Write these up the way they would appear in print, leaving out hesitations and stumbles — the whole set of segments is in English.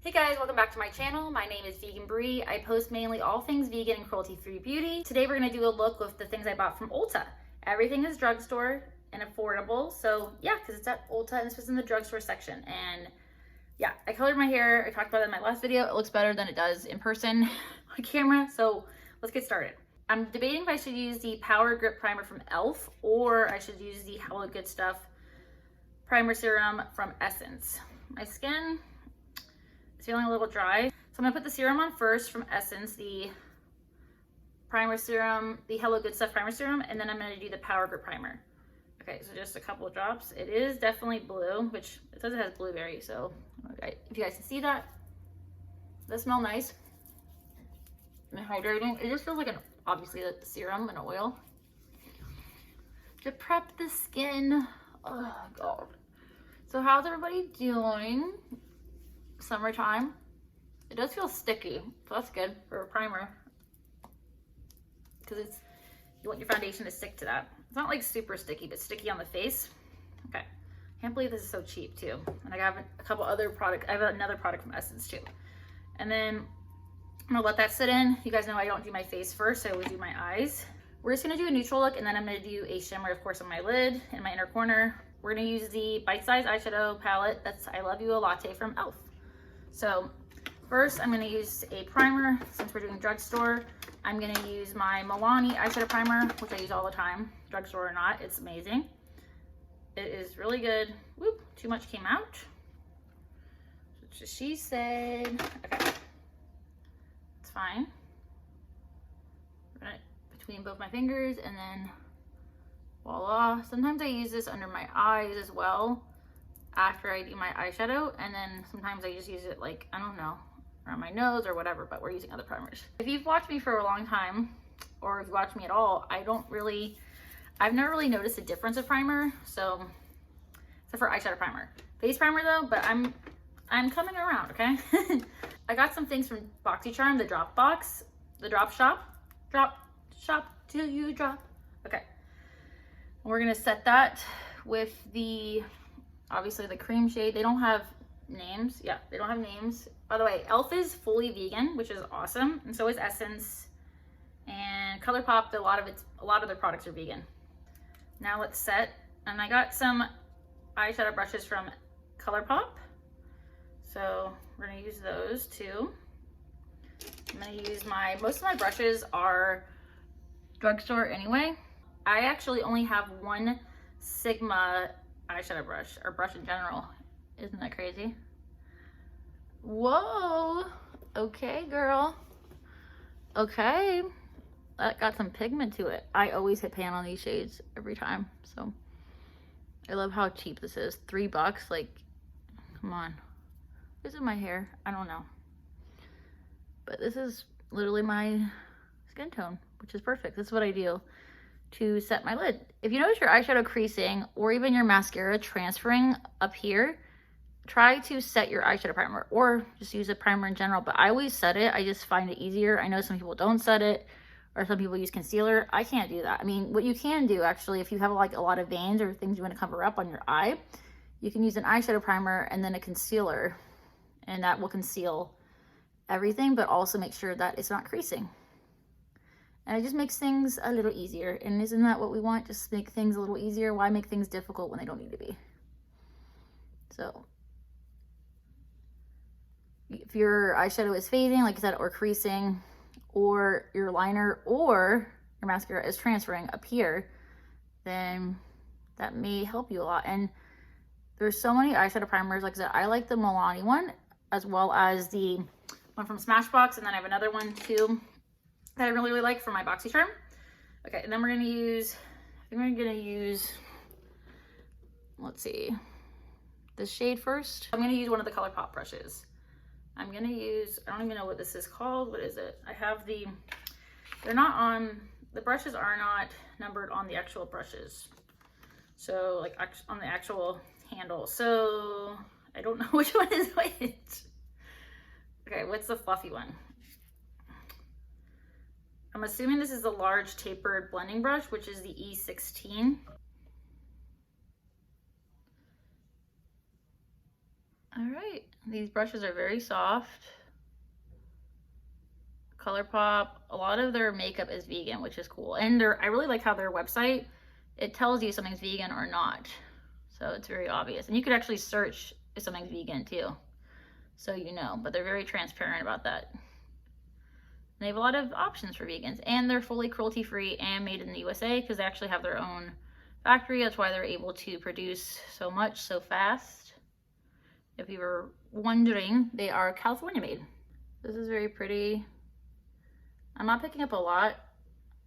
Hey guys, welcome back to my channel. My name is Vegan Brie. I post mainly all things vegan and cruelty-free beauty. Today we're going to do a look with the things I bought from Ulta. Everything is drugstore and affordable. So yeah, because it's at Ulta and this was in the drugstore section. And yeah, I colored my hair. I talked about it in my last video. It looks better than it does in person on camera. So let's get started. I'm debating if I should use the Power Grip Primer from e.l.f. or I should use the Hello Good Stuff Primer Serum from Essence. My skin is feeling a little dry. So I'm gonna put the serum on first from Essence, the primer serum, the Hello Good Stuff Primer Serum, and then I'm gonna do the Power Grip Primer. Okay, so just a couple of drops. It is definitely blue, which it says it has blueberry, so okay, if you guys can see that. They smell nice and hydrating. It just feels like obviously the serum and oil to prep the skin. Oh god. So how's everybody doing? Summertime. It does feel sticky, so that's good for a primer because you want your foundation to stick to that. It's not like super sticky, but sticky on the face. Okay, can't believe this is so cheap too. And I have a couple other products. I have another product from Essence too. And then I'm gonna let that sit in. You guys know I don't do my face first, I always do my eyes. We're just gonna do a neutral look, and then I'm gonna do a shimmer, of course, on my lid and my inner corner. We're gonna use the Bite Size eyeshadow palette. That's I Love You a Latte from e.l.f. So first I'm gonna use a primer. Since we're doing drugstore, I'm gonna use my Milani eyeshadow primer, which I use all the time, drugstore or not. It's amazing. It is really good. Whoop, too much came out. That's what she said. Okay, it's fine. Run it between both my fingers and then voila. Sometimes I use this under my eyes as well after I do my eyeshadow, and then sometimes I just use it like, I don't know, around my nose or whatever, but we're using other primers. If you've watched me for a long time, or if you watch me at all, I've never really noticed a difference of primer, so, except for eyeshadow primer. Face primer though, but I'm coming around, okay? I got some things from BoxyCharm, the drop box, the drop shop till you drop. Okay, we're gonna set that with the, obviously the cream shade. They don't have names. Yeah, they don't have names. By the way, e.l.f. is fully vegan, which is awesome, and so is Essence and ColourPop. A lot of their products are vegan. Now let's set, and I got some eyeshadow brushes from ColourPop, so we're gonna use those too. I'm gonna use most of my brushes are drugstore anyway. I actually only have one Sigma eyeshadow brush, or brush in general. Isn't that crazy? Whoa, okay girl, okay, that got some pigment to it. I always hit pan on these shades every time, so I love how cheap this is. $3, like, come on. This is my hair, I don't know, but this is literally my skin tone, which is perfect. This is what I do to set my lid. If you notice your eyeshadow creasing or even your mascara transferring up here, try to set your eyeshadow primer or just use a primer in general, but I always set it. I just find it easier. I know some people don't set it, or some people use concealer. I can't do that. I mean, what you can do actually, if you have like a lot of veins or things you want to cover up on your eye, you can use an eyeshadow primer and then a concealer, and that will conceal everything, but also make sure that it's not creasing. And it just makes things a little easier. And isn't that what we want? Just make things a little easier. Why make things difficult when they don't need to be? So if your eyeshadow is fading, like I said, or creasing, or your liner or your mascara is transferring up here, then that may help you a lot. And there's so many eyeshadow primers. Like I said, I like the Milani one as well as the one from Smashbox, and then I have another one too that I really like for my BoxyCharm. Okay, and then we're gonna use, I think we're gonna use, let's see, this shade first. I'm gonna use one of the ColourPop brushes. I'm gonna use, I don't even know what this is called. What is it? I have they're not on, the brushes are not numbered on the actual brushes. So like on the actual handle. So I don't know which one is which. Okay, what's the fluffy one? I'm assuming this is the large tapered blending brush, which is the E16. All right, these brushes are very soft. ColourPop, a lot of their makeup is vegan, which is cool. And I really like how their website, it tells you something's vegan or not. So it's very obvious. And you could actually search if something's vegan too, so you know, but they're very transparent about that. They have a lot of options for vegans, and they're fully cruelty-free and made in the USA because they actually have their own factory. That's why they're able to produce so much so fast. If you were wondering, they are California made. This is very pretty. I'm not picking up a lot.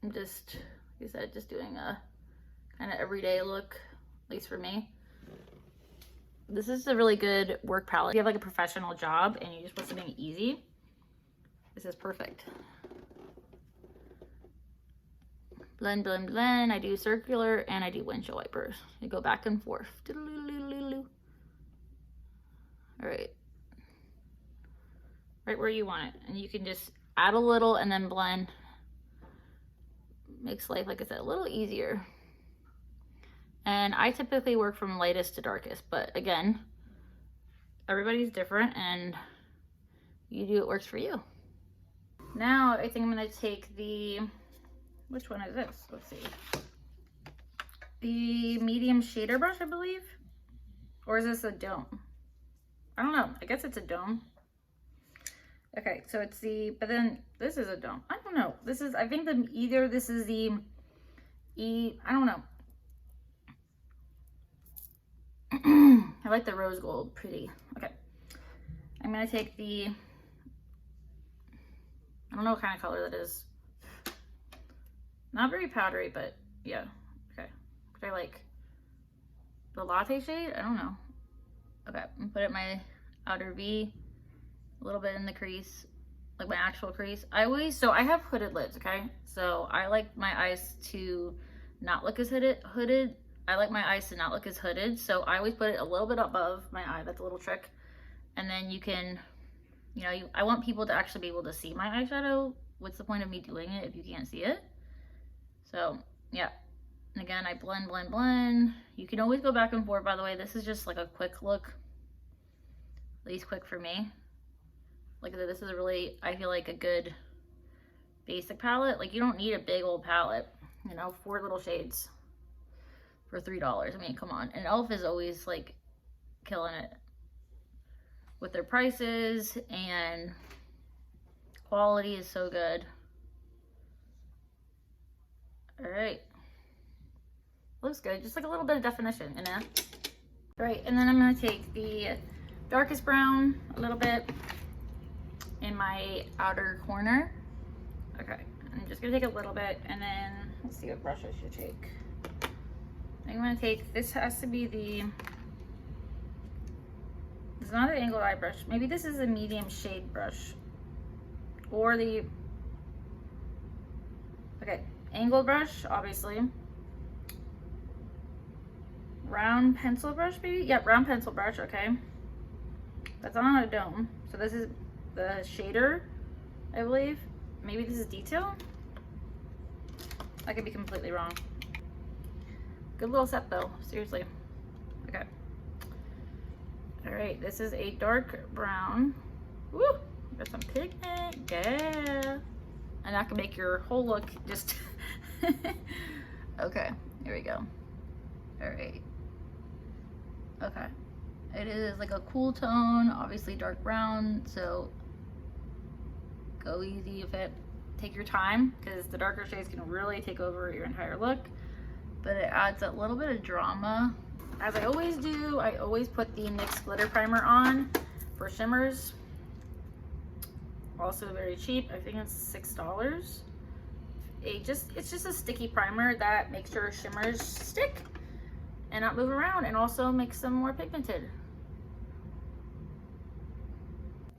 I'm just, like I said, just doing a kind of everyday look, at least for me. This is a really good work palette. If you have like a professional job and you just want something easy, this is perfect. Blend, blend, blend. I do circular and I do windshield wipers. You go back and forth. All right. Right where you want it. And you can just add a little and then blend. Makes life, like I said, a little easier. And I typically work from lightest to darkest, but again, everybody's different and you do what works for you. Now I think I'm gonna take the, which one is this? Let's see. The medium shader brush, I believe. Or is this a dome? I don't know. I guess it's a dome. Okay, so it's the, but then this is a dome. I don't know. This is, I think either this is the I don't know. I like the rose gold, pretty. Okay. I'm gonna take the, I don't know what kind of color that is. Not very powdery, but yeah. Okay. I like the Latte shade. I don't know. Okay. I'm put it in my outer V, a little bit in the crease, like my actual crease. So I have hooded lids, okay? So I like my eyes to not look as hooded. I like my eyes to not look as hooded. So I always put it a little bit above my eye. That's a little trick. And then you can, you know, I want people to actually be able to see my eyeshadow. What's the point of me doing it if you can't see it? So yeah. And again, I blend, blend, blend. You can always go back and forth, by the way. This is just like a quick look. At least quick for me. Like this is a really, I feel like a good basic palette. Like you don't need a big old palette. You know, 4 little shades for $3. I mean, come on. And e.l.f. is always like killing it with their prices, and quality is so good. All right. Looks good. Just like a little bit of definition, you know? All right, and then I'm gonna take the darkest brown a little bit in my outer corner. Okay, I'm just gonna take a little bit, and then let's see what brush I should take. I'm gonna take, this has to be the, it's not an angled eye brush. Maybe this is a medium shade brush. Or the, okay, angled brush, obviously. Round pencil brush, maybe? Yeah, round pencil brush, okay. That's not a dome. So this is the shader, I believe. Maybe this is detail? I could be completely wrong. Good little set though, seriously. Okay. All right, this is a dark brown. Woo, got some pigment, yeah. And that can make your whole look just, okay, here we go. All right, okay. It is like a cool tone, obviously dark brown, so go easy with it. Take your time, because the darker shades can really take over your entire look, but it adds a little bit of drama. As I always do, I always put the NYX glitter primer on for shimmers. Also very cheap, I think it's $6. It's just a sticky primer that makes your shimmers stick and not move around, and also makes them more pigmented.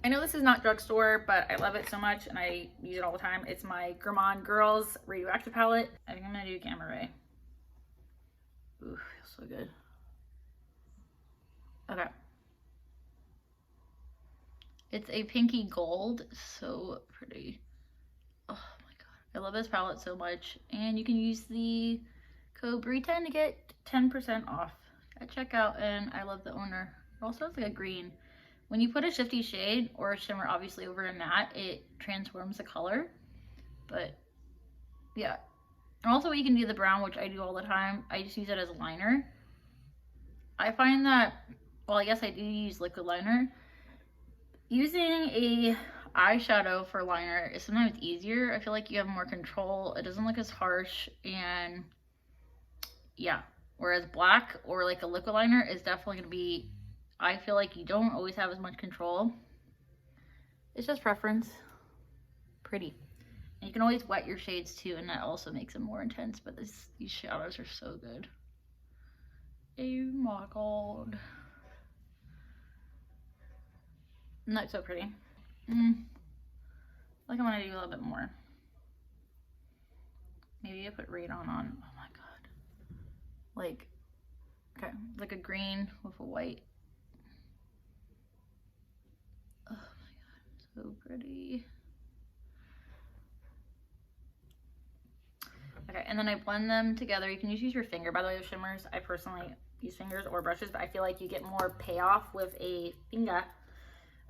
I know this is not Drugstore, but I love it so much and I use it all the time. It's my Gourmande Girls Radioactive palette. I think I'm gonna do Gamma Ray. Ooh, feels so good. Okay. It's a pinky gold, so pretty. Oh my god, I love this palette so much. And you can use the code BRE10 to get 10% off at checkout, and I love the owner. It also has like a green. when you put a shifty shade or a shimmer obviously over a matte, it transforms the color. But yeah. Also, you can do the brown, which I do all the time. I just use it as a liner. I find that, well, I guess I do use liquid liner. Using a eyeshadow for liner is sometimes easier. I feel like you have more control. It doesn't look as harsh, and yeah. Whereas black or like a liquid liner is definitely going to be, I feel like you don't always have as much control. It's just preference. Pretty. And you can always wet your shades too, and that also makes them more intense, but these shadows are so good. Oh my god. And that's so pretty. Like I want to do a little bit more. Maybe I put radon on. Oh my god. Like, okay, like a green with a white. Oh my god, so pretty. Okay, and then I blend them together. You can just use your finger, by the way, with shimmers. I personally use fingers or brushes, but I feel like you get more payoff with a finger.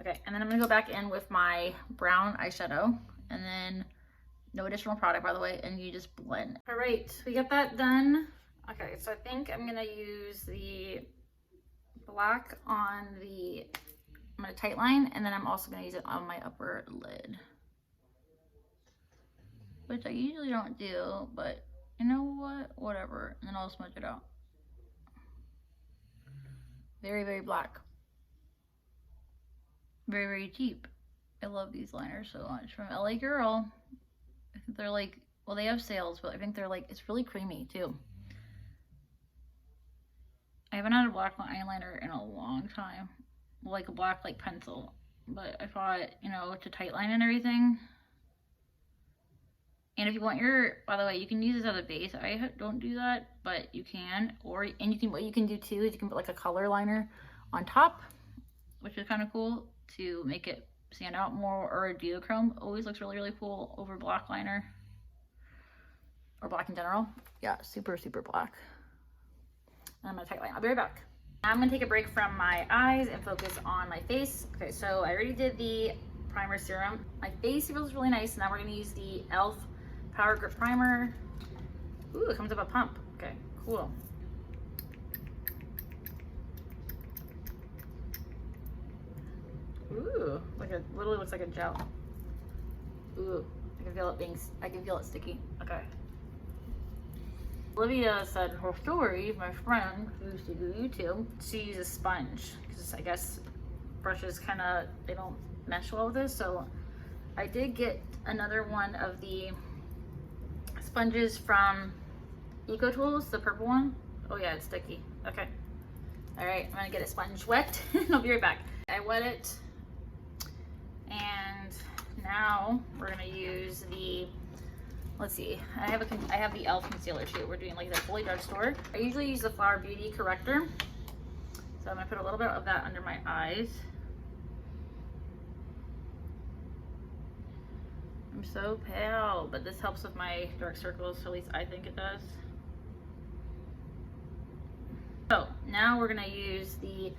Okay, and then I'm gonna go back in with my brown eyeshadow, and then no additional product, by the way, and you just blend. All right, we got that done. Okay, so I think I'm gonna use the black on the, I'm gonna tight line, and then I'm also gonna use it on my upper lid, which I usually don't do, but you know what, whatever, and then I'll smudge it out. Very, very black. Very, very cheap. I love these liners so much. From LA Girl. I think they're like, well, they have sales, but I think they're like, it's really creamy too. I haven't had a black eyeliner in a long time. Like a black like pencil. But I thought, you know, to tight line and everything. And if you want your, by the way, you can use this as a base. I don't do that, but you can. And you can, what you can do too is you can put like a color liner on top, which is kind of cool to make it stand out more. Or a duochrome always looks really, really cool over black liner. Or black in general. Yeah, super, super black. And I'm gonna tight line. I'll be right back. Now I'm gonna take a break from my eyes and focus on my face. Okay, so I already did the primer serum. My face feels really nice. Now we're gonna use the e.l.f. Power Grip Primer. Ooh, it comes up a pump. Okay, cool. Ooh, like a, literally looks like a gel. Ooh, I can feel it being, I can feel it sticky. Okay. Olivia said her story, my friend who used to do YouTube, she uses a sponge because I guess brushes kind of, they don't mesh well with this. So I did get another one of the sponges from Eco Tools, the purple one. Oh yeah, it's sticky. Okay. All right, I'm gonna get a sponge wet and I'll be right back. I wet it, and now we're gonna use the, let's see, I have the e.l.f. concealer too. We're doing like the fully Drugstore. I usually use the Flower Beauty corrector, so I'm gonna put a little bit of that under my eyes. I'm so pale, but this helps with my dark circles, so at least I think it does. So now we're gonna use the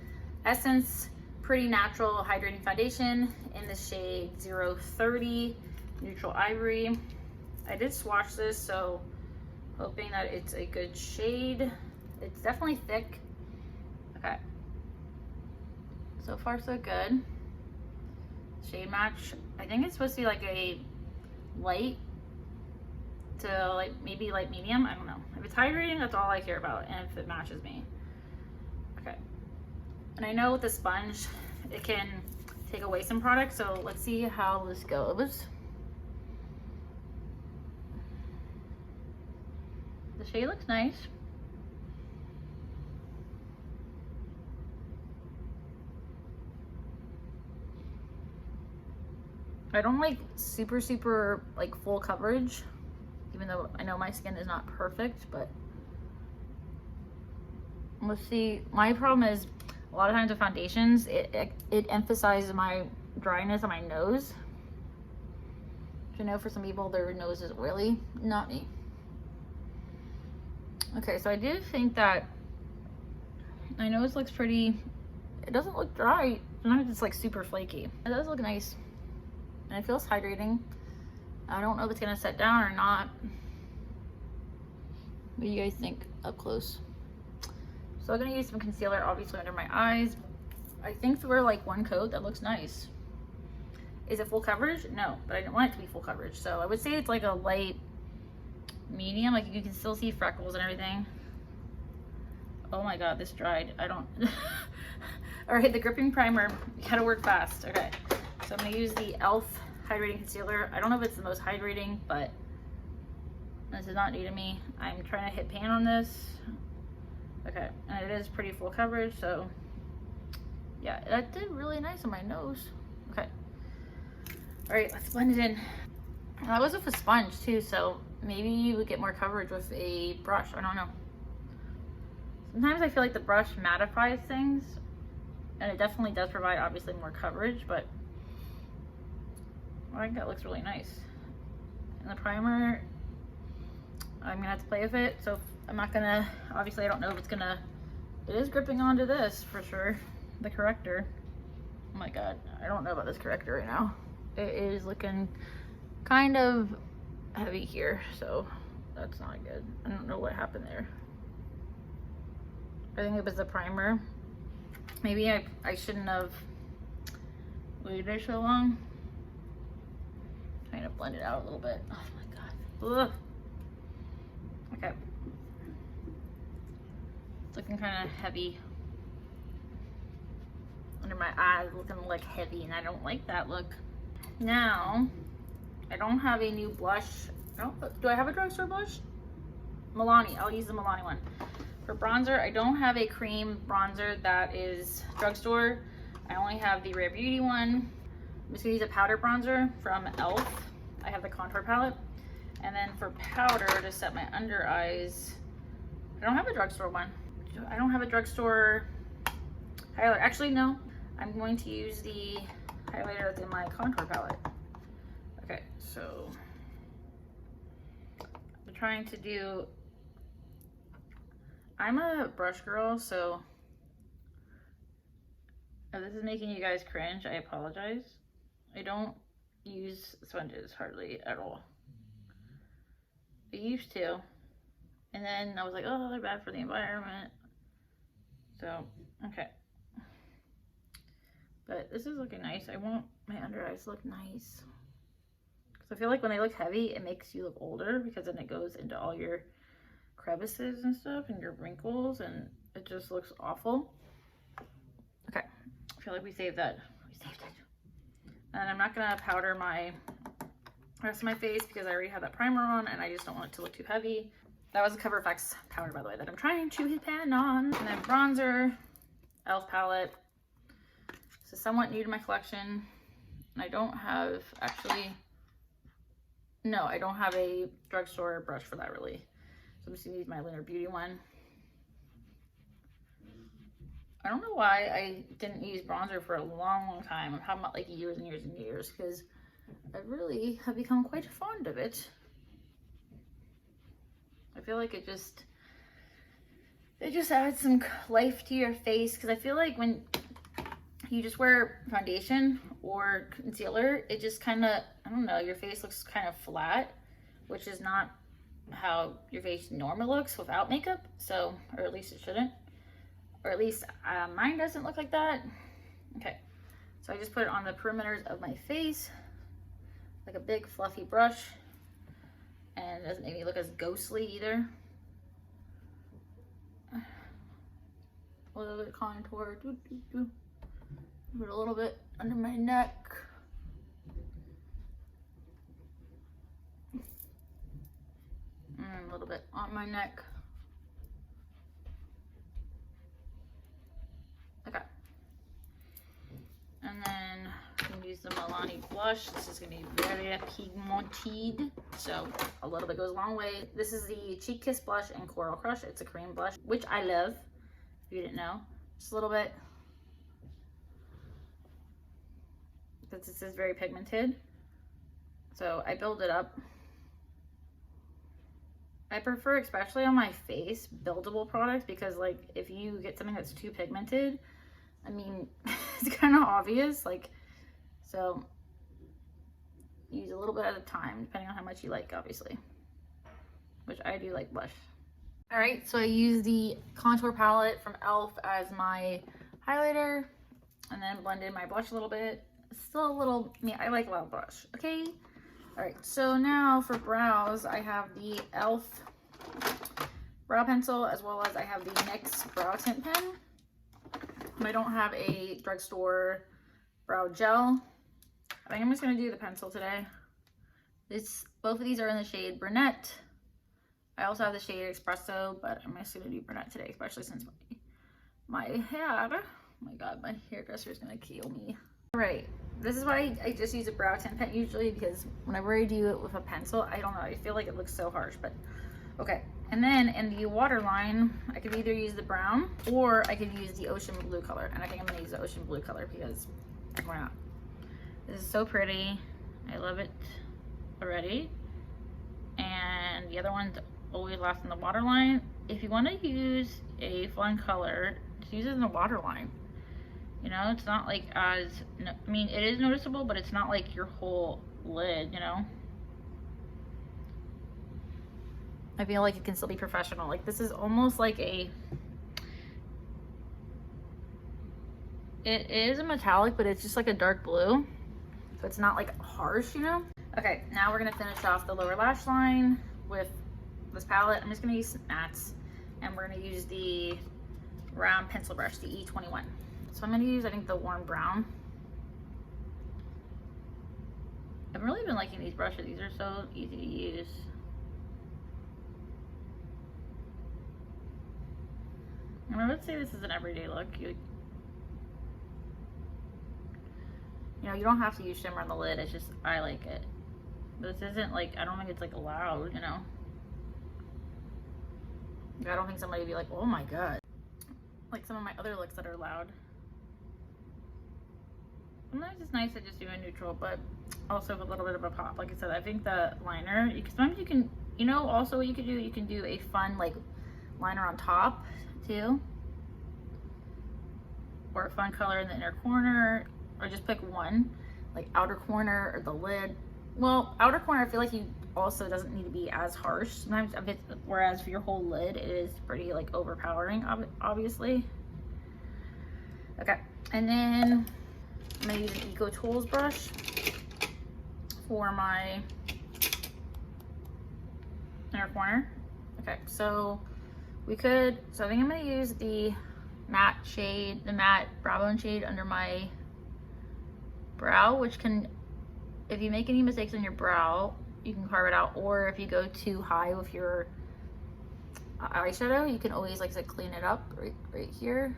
Essence Pretty Natural Hydrating Foundation in the shade 030 Neutral Ivory. I did swatch this, so hoping that it's a good shade. It's definitely thick. Okay. So far so good. Shade match. I think it's supposed to be like a light to like maybe light medium. I don't know. If it's hydrating, that's all I care about, and if it matches me. Okay. And I know with the sponge, it can take away some product, so let's see how this goes. The shade looks nice. I don't like super like full coverage, even though I know my skin is not perfect, but let's see. My problem is a lot of times with foundations, it emphasizes my dryness on my nose. Which I know for some people their nose is oily, not me. Okay, so I do think that my nose looks pretty, it doesn't look dry Sometimes it's like super flaky. It does look nice. And it feels hydrating. I don't know if it's gonna set down or not. What do you guys think up close? So I'm gonna use some concealer obviously under my eyes. I think for like one coat that looks nice. Is it full coverage? No, but I don't want it to be full coverage. So I would say it's like a light medium. Like you can still see freckles and everything. Oh my god, this dried. I don't. Alright, the gripping primer. You gotta work fast. Okay, so I'm gonna use the e.l.f. hydrating concealer. I don't know if it's the most hydrating, but this is not new to me. I'm trying to hit pan on this. Okay, and it is pretty full coverage, so yeah, that did really nice on my nose. Okay. Alright, let's blend it in. That was with a sponge too, so maybe you would get more coverage with a brush. I don't know. Sometimes I feel like the brush mattifies things, and it definitely does provide obviously more coverage, but I think that looks really nice. And the primer, I'm gonna have to play with it, so I'm not gonna, obviously I don't know if it's gonna, it is gripping onto this for sure, the corrector. Oh my god, I don't know about this corrector right now. It is looking kind of heavy here, so that's not good. I don't know what happened there. I think it was the primer. Maybe I shouldn't have waited so long. Trying to blend it out a little bit. Oh my god. Ugh. Okay. It's looking kind of heavy under my eyes, looking like heavy, and I don't like that look. Now, I don't have a new blush. Do I have a drugstore blush? Milani. I'll use the Milani one. For bronzer, I don't have a cream bronzer that is drugstore. I only have the Rare Beauty one. I'm just gonna use a powder bronzer from e.l.f. I have the contour palette. And then for powder to set my under eyes, I don't have a drugstore one. I don't have a drugstore highlighter. Actually, no. I'm going to use the highlighter that's in my contour palette. Okay, so I'm trying to do, I'm a brush girl, so if this is making you guys cringe, I apologize. I don't use sponges hardly at all. I used to, and then I was like, oh, they're bad for the environment. So, okay. But this is looking nice. I want my under eyes to look nice. Because I feel like when they look heavy, it makes you look older, because then it goes into all your crevices and stuff and your wrinkles, and it just looks awful. Okay, I feel like we saved that. We saved it. And I'm not gonna powder my rest of my face because I already have that primer on, and I just don't want it to look too heavy. That was a Cover FX powder, by the way, that I'm trying to hit pan on. And then bronzer, e.l.f. palette. This is somewhat new to my collection. I don't have, actually, no, I don't have a drugstore brush for that really. So I'm just gonna use my Rare Beauty one. I don't know why I didn't use bronzer for a long time. I'm talking about like years and years and years, because I really have become quite fond of it. I feel like it just adds some life to your face, because I feel like when you just wear foundation or concealer, it just kind of, I don't know, your face looks kind of flat, which is not how your face normally looks without makeup. So, or at least it shouldn't, or at least mine doesn't look like that. Okay, so I just put it on the perimeters of my face like a big fluffy brush, and it doesn't make me look as ghostly either. A little bit of contour, put a little bit under my neck. And a little bit on my neck. Okay. And then I'm gonna use the Milani blush. This is gonna be very pigmented, so a little bit goes a long way. This is the Cheek Kiss blush in Coral Crush. It's a cream blush, which I love, if you didn't know. Just a little bit. Because this is very pigmented. So I build it up. I prefer, especially on my face, buildable products, because like if you get something that's too pigmented, I mean, it's kind of obvious, like, so use a little bit at a time, depending on how much you like, obviously, which I do like blush. All right, so I use the contour palette from e.l.f. as my highlighter, and then blended my blush a little bit. Still a little, I mean, I like a lot of blush, okay? All right, so now for brows, I have the e.l.f. brow pencil, as well as I have the NYX brow tint pen. I don't have a drugstore brow gel. I think I'm just gonna do the pencil today. Both of these are in the shade Brunette. I also have the shade Espresso, but I'm just gonna do Brunette today, especially since my hair, oh my god, my hairdresser is gonna kill me. All right, this is why I just use a brow tint pen usually, because whenever I do it with a pencil, I don't know, I feel like it looks so harsh, but okay. And then in the waterline, I could either use the brown or I could use the ocean blue color. And I think I'm gonna use the ocean blue color because why not? This is so pretty. I love it already. And the other one's always last in the waterline. If you want to use a fun color, just use it in the waterline. You know, it's not like I mean, it is noticeable, but it's not like your whole lid, you know? I feel like it can still be professional. Like, this is almost like it is a metallic, but it's just like a dark blue. So it's not like harsh, you know? Okay, now we're gonna finish off the lower lash line with this palette. I'm just gonna use mattes, and we're gonna use the round pencil brush, the E21. So I'm gonna use, I think, the warm brown. I've really been liking these brushes. These are so easy to use. I would say this is an everyday look. You know, you don't have to use shimmer on the lid. It's just, I like it. This isn't like, I don't think it's like loud, you know? I don't think somebody would be like, oh my god. Like some of my other looks that are loud. Sometimes it's nice to just do a neutral, but also with a little bit of a pop. Like I said, I think the liner, sometimes you can, you know, also what you can do, you can do a fun like liner on top too, or a fun color in the inner corner, or just pick one, like outer corner or the lid. Well, outer corner, I feel like you also doesn't need to be as harsh sometimes, whereas for your whole lid it is pretty like overpowering, obviously. Okay, and then I'm gonna use an Eco Tools brush for my inner corner. Okay, so I think I'm gonna use the matte shade, the matte brow bone shade under my brow, which can, if you make any mistakes on your brow, you can carve it out, or if you go too high with your eyeshadow, you can always, like I said, clean it up right here.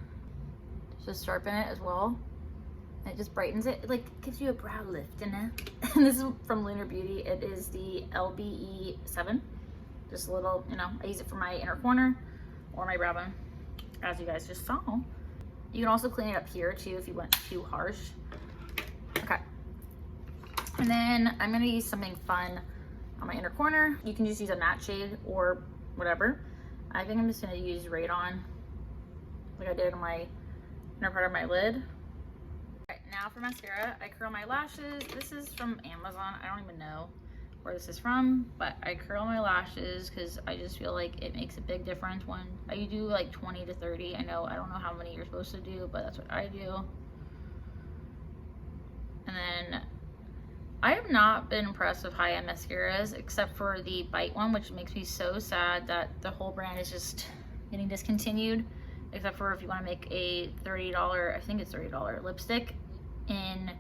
Just sharpen it as well. And it just brightens it. It like gives you a brow lift, you know? And this is from Lunar Beauty. It is the LBE7. Just a little, you know, I use it for my inner corner or my brow bone, as you guys just saw. You can also clean it up here too if you went too harsh. Okay. And then I'm gonna use something fun on my inner corner. You can just use a matte shade or whatever. I think I'm just gonna use Radon, like I did on my inner part of my lid. Okay, now for mascara, I curl my lashes. This is from Amazon. I don't even know where this is from, but I curl my lashes because I just feel like it makes a big difference when you do like 20 to 30. I don't know how many you're supposed to do, but that's what I do. And then I have not been impressed with high-end mascaras except for the Bite one, which makes me so sad that the whole brand is just getting discontinued, except for if you want to make a $30, I think it's $30 lipstick in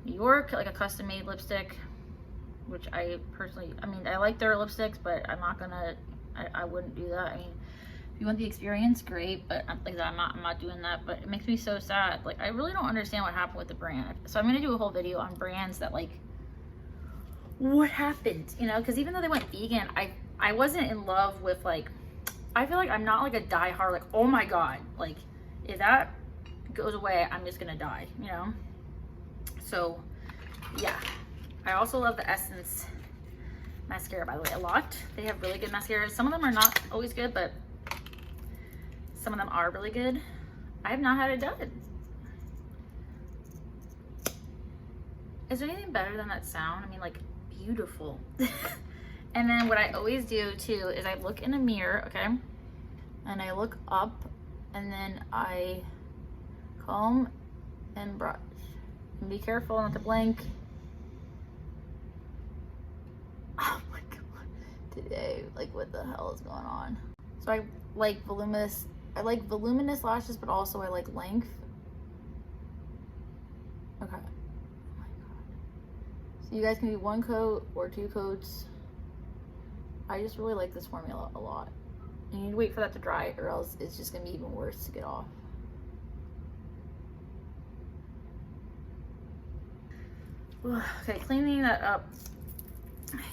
New York, like a custom-made lipstick, which I personally, I mean, I like their lipsticks, but I'm not gonna, I wouldn't do that. I mean, if you want the experience, great, but like I'm not doing that. But it makes me so sad. Like, I really don't understand what happened with the brand. So I'm gonna do a whole video on brands that, like, what happened, you know? Because even though they went vegan, I wasn't in love with, like, I feel like I'm not like a die-hard, like, oh my god, like, if that goes away, I'm just gonna die, you know? So yeah, I also love the Essence mascara, by the way, a lot. They have really good mascaras. Some of them are not always good, but some of them are really good. I have not had it done. Is there anything better than that sound? I mean, like, beautiful. And then what I always do too is I look in a mirror, okay? And I look up and then I comb and brush. And be careful not to blink. Oh my god. Today, like, what the hell is going on? So I like voluminous lashes, but also I like length. Okay. Oh my god. So you guys can do 1 coat or 2 coats. I just really like this formula a lot. You need to wait for that to dry or else it's just gonna be even worse to get off. Okay, cleaning that up.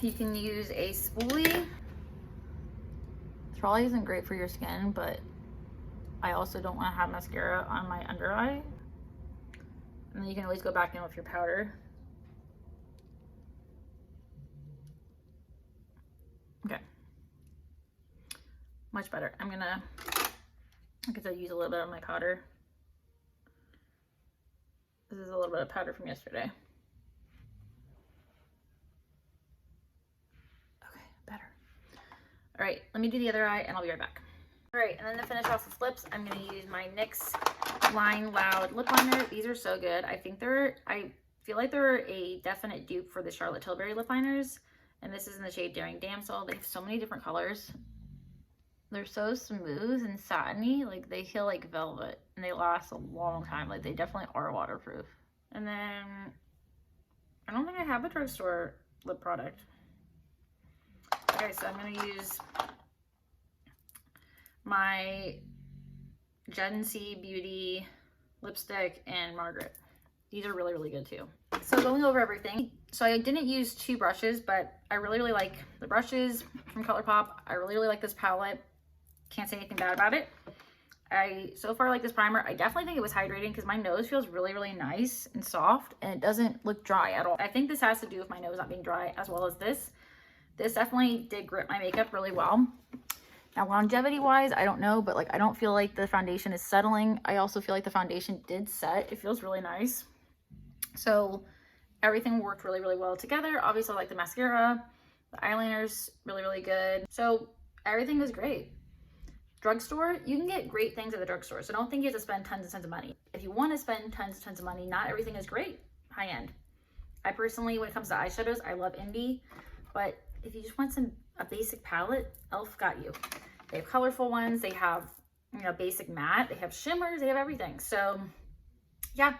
You can use a spoolie. It probably isn't great for your skin, but I also don't want to have mascara on my under eye. And then you can always go back in with your powder. Okay. Much better. I'm gonna, I guess I'll use a little bit of my powder. This is a little bit of powder from yesterday. Okay, better. All right, let me do the other eye and I'll be right back. All right, and then to finish off with lips, I'm gonna use my NYX Line Loud lip liner. These are so good. I feel like they're a definite dupe for the Charlotte Tilbury lip liners. And this is in the shade Daring Damsel. They have so many different colors. They're so smooth and satiny, like they feel like velvet, and they last a long time. Like they definitely are waterproof. And then I don't think I have a drugstore lip product. Okay, so I'm gonna use my Gen C Beauty lipstick and Margaret. These are really, really good too. So going over everything, so I didn't use 2 brushes, but I really, really like the brushes from ColourPop. I really, really like this palette. Can't say anything bad about it. I so far like this primer. I definitely think it was hydrating because my nose feels really, really nice and soft, and it doesn't look dry at all. I think this has to do with my nose not being dry as well as this. This definitely did grip my makeup really well. Now, longevity wise, I don't know, but like I don't feel like the foundation is settling. I also feel like the foundation did set. It feels really nice. So everything worked really, really well together. Obviously, I like the mascara. The eyeliner's really, really good. So everything was great. Drugstore, you can get great things at the drugstore. So don't think you have to spend tons and tons of money. If you want to spend tons and tons of money, not everything is great high end. I personally, when it comes to eyeshadows, I love indie. But if you just want a basic palette, e.l.f. got you. They have colorful ones. They have, you know, basic matte. They have shimmers. They have everything. So yeah.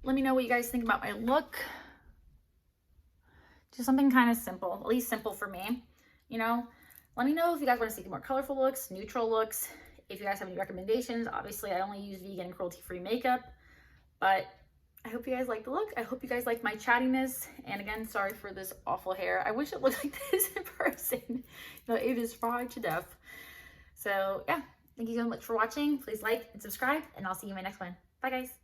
Let me know what you guys think about my look. Just something kind of simple, at least simple for me, you know. Let me know if you guys want to see more colorful looks, neutral looks. If you guys have any recommendations. Obviously, I only use vegan and cruelty-free makeup, but I hope you guys like the look. I hope you guys like my chattiness. And again, sorry for this awful hair. I wish it looked like this in person. You know, it is fried to death. So yeah, thank you so much for watching. Please like and subscribe, and I'll see you in my next one. Bye, guys.